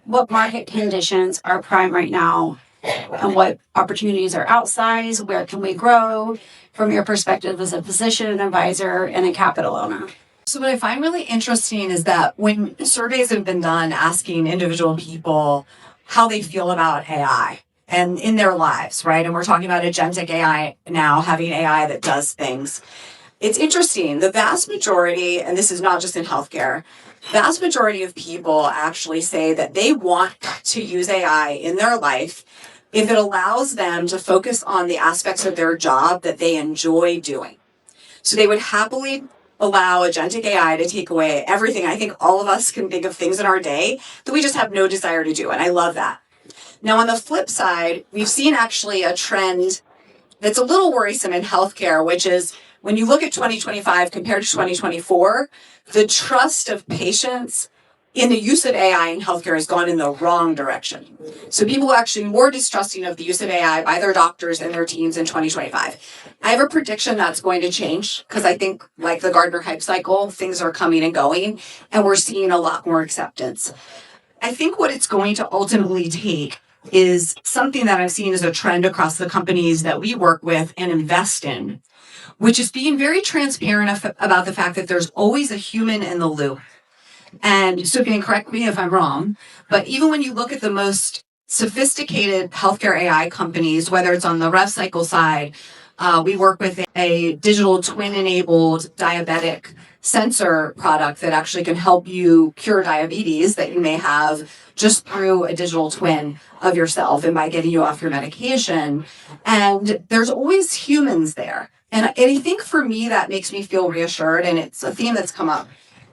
what market conditions are prime right now and what opportunities are outsized, where can we grow from your perspective as a physician, advisor, and a capital owner? So what I find really interesting is that when surveys have been done asking individual people how they feel about AI and in their lives, right? And we're talking about agentic AI now, having AI that does things. It's interesting. The vast majority, and this is not just in healthcare, vast majority of people actually say that they want to use AI in their life if it allows them to focus on the aspects of their job that they enjoy doing. So they would happily allow agentic AI to take away everything. I think all of us can think of things in our day that we just have no desire to do, and I love that. Now, on the flip side, we've seen actually a trend that's a little worrisome in healthcare, which is when you look at 2025 compared to 2024, the trust of patients in the use of AI in healthcare has gone in the wrong direction. So people are actually more distrusting of the use of AI by their doctors and their teams in 2025. I have a prediction that's going to change because I think, like the Gartner hype cycle, things are coming and going, and we're seeing a lot more acceptance. I think what it's going to ultimately take is something that I've seen as a trend across the companies that we work with and invest in, which is being very transparent about the fact that there's always a human in the loop. And so you can correct me if I'm wrong, but even when you look at the most sophisticated healthcare AI companies, whether it's on the rev cycle side, we work with a digital twin-enabled diabetic sensor product that actually can help you cure diabetes that you may have just through a digital twin of yourself and by getting you off your medication. And there's always humans there. And I think for me, that makes me feel reassured. And it's a theme that's come up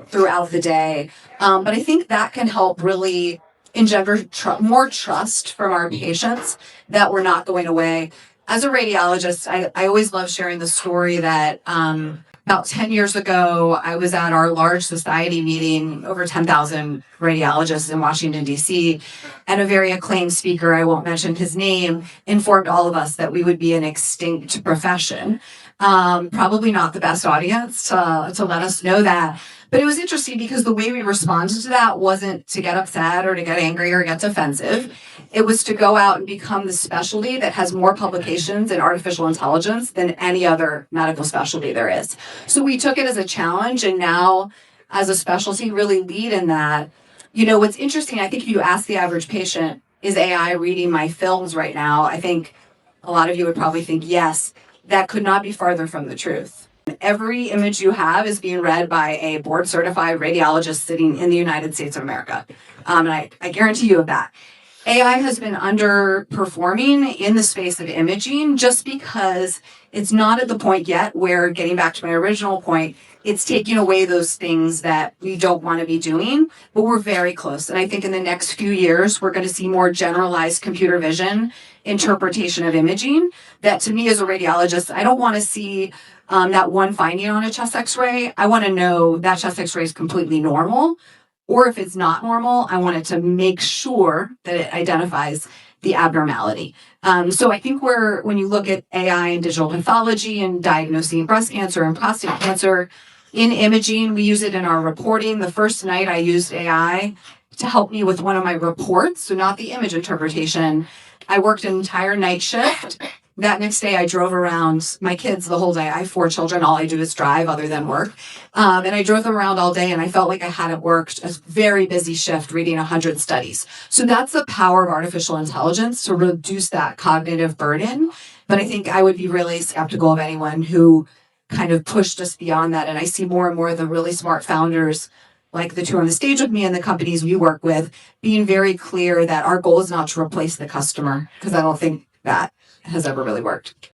throughout the day. But I think that can help really engender more trust from our patients that we're not going away. As a radiologist, I always love sharing the story that about 10 years ago, I was at our large society meeting, over 10,000 radiologists in Washington, D.C., and a very acclaimed speaker, I won't mention his name, informed all of us that we would be an extinct profession. Probably not the best audience to let us know that. But it was interesting because the way we responded to that wasn't to get upset or to get angry or get defensive. It was to go out and become the specialty that has more publications in artificial intelligence than any other medical specialty there is. So we took it as a challenge, and now as a specialty really lead in that. You know, what's interesting, I think if you ask the average patient, is AI reading my films right now? I think a lot of you would probably think yes. That could not be farther from the truth. Every image you have is being read by a board-certified radiologist sitting in the United States of America. And I guarantee you of that. AI has been underperforming in the space of imaging just because it's not at the point yet where, getting back to my original point, it's taking away those things that we don't want to be doing, but we're very close. And I think in the next few years, we're going to see more generalized computer vision interpretation of imaging that, to me as a radiologist, I don't want to see that one finding on a chest x-ray. I want to know that chest x-ray is completely normal, or if it's not normal, I want it to make sure that it identifies the abnormality. So I think when you look at AI and digital pathology and diagnosing breast cancer and prostate cancer in imaging, we use it in our reporting. The first night I used AI to help me with one of my reports, so not the image interpretation. I worked an entire night shift. That next day, I drove around my kids the whole day. I have 4 children. All I do is drive other than work. And I drove them around all day, and I felt like I hadn't worked a very busy shift reading 100 studies. So that's the power of artificial intelligence, to reduce that cognitive burden. But I think I would be really skeptical of anyone who kind of pushed us beyond that. And I see more and more of the really smart founders, like the 2 on the stage with me and the companies we work with, being very clear that our goal is not to replace the customer, because I don't think that has ever really worked.